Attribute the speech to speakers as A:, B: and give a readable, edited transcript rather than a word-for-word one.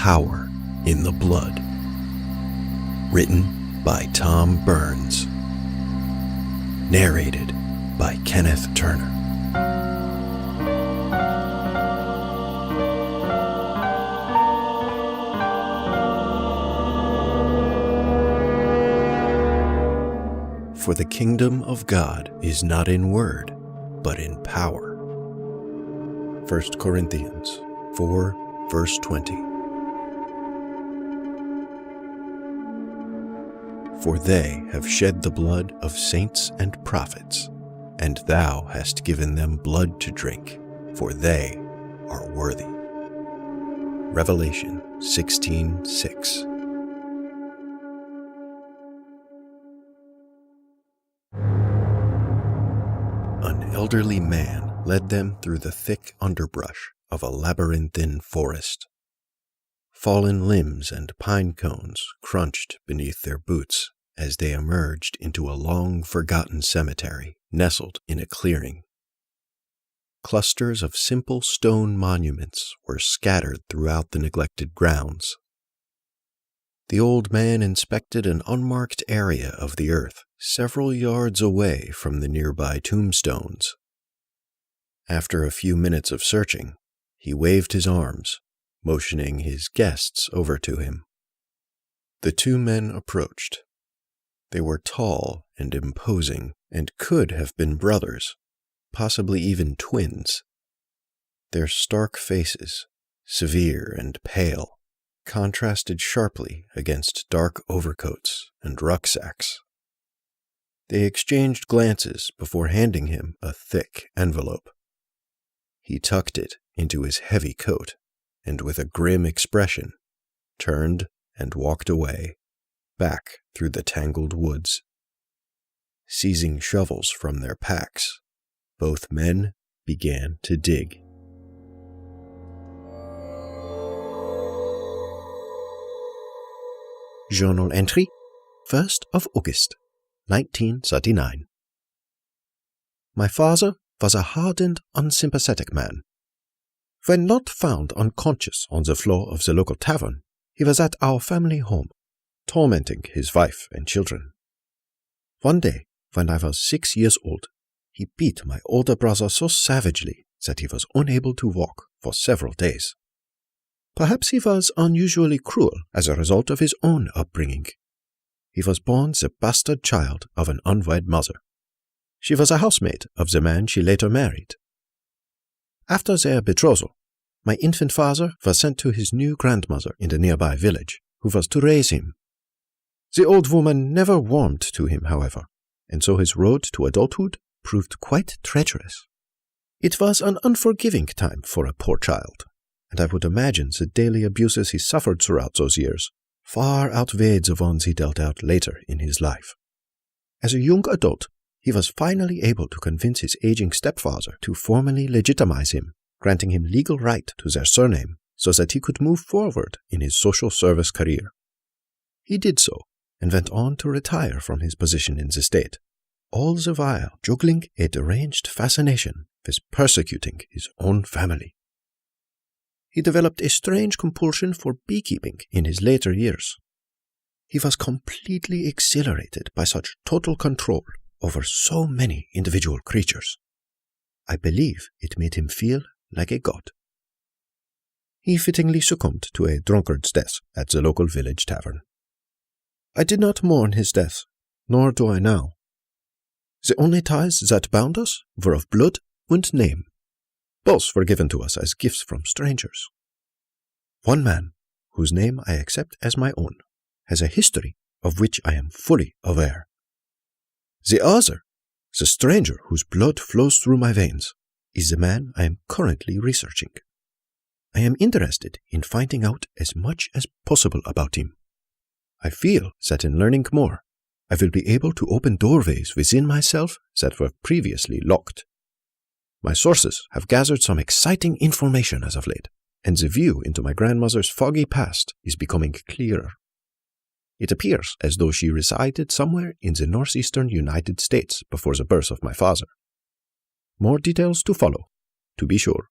A: Power in the Blood. Written by Tom Burns. Narrated by Kenneth Turner. For the kingdom of God is not in word, but in power. 1 Corinthians 4, verse 20. For they have shed the blood of saints and prophets, and thou hast given them blood to drink, for they are worthy. Revelation 16:6. An elderly man led them through the thick underbrush of a labyrinthine forest. Fallen limbs and pine cones crunched beneath their boots as they emerged into a long-forgotten cemetery nestled in a clearing. Clusters of simple stone monuments were scattered throughout the neglected grounds. The old man inspected an unmarked area of the earth several yards away from the nearby tombstones. After a few minutes of searching, he waved his arms, motioning his guests over to him. The two men approached. They were tall and imposing, and could have been brothers, possibly even twins. Their stark faces, severe and pale, contrasted sharply against dark overcoats and rucksacks. They exchanged glances before handing him a thick envelope. He tucked it into his heavy coat, and with a grim expression, turned and walked away, back through the tangled woods. Seizing shovels from their packs, both men began to dig. Journal entry, 1st of August, 1939. My father was a hardened, unsympathetic man. When not found unconscious on the floor of the local tavern, he was at our family home, tormenting his wife and children. One day, when I was 6 years old, he beat my older brother so savagely that he was unable to walk for several days. Perhaps he was unusually cruel as a result of his own upbringing. He was born the bastard child of an unwed mother. She was a housemaid of the man she later married. After their betrothal, my infant father was sent to his new grandmother in the nearby village, who was to raise him. The old woman never warmed to him, however, and so his road to adulthood proved quite treacherous. It was an unforgiving time for a poor child, and I would imagine the daily abuses he suffered throughout those years far outweighed the ones he dealt out later in his life. As a young adult, he was finally able to convince his aging stepfather to formally legitimize him, granting him legal right to their surname so that he could move forward in his social service career. He did so, and went on to retire from his position in the state, all the while juggling a deranged fascination with persecuting his own family. He developed a strange compulsion for beekeeping in his later years. He was completely exhilarated by such total control over so many individual creatures. I believe it made him feel like a god. He fittingly succumbed to a drunkard's death at the local village tavern. I did not mourn his death, nor do I now. The only ties that bound us were of blood and name. Both were given to us as gifts from strangers. One man, whose name I accept as my own, has a history of which I am fully aware. The other, the stranger whose blood flows through my veins, is the man I am currently researching. I am interested in finding out as much as possible about him. I feel that in learning more, I will be able to open doorways within myself that were previously locked. My sources have gathered some exciting information as of late, and the view into my grandmother's foggy past is becoming clearer. It appears as though she resided somewhere in the northeastern United States before the birth of my father. More details to follow, to be sure.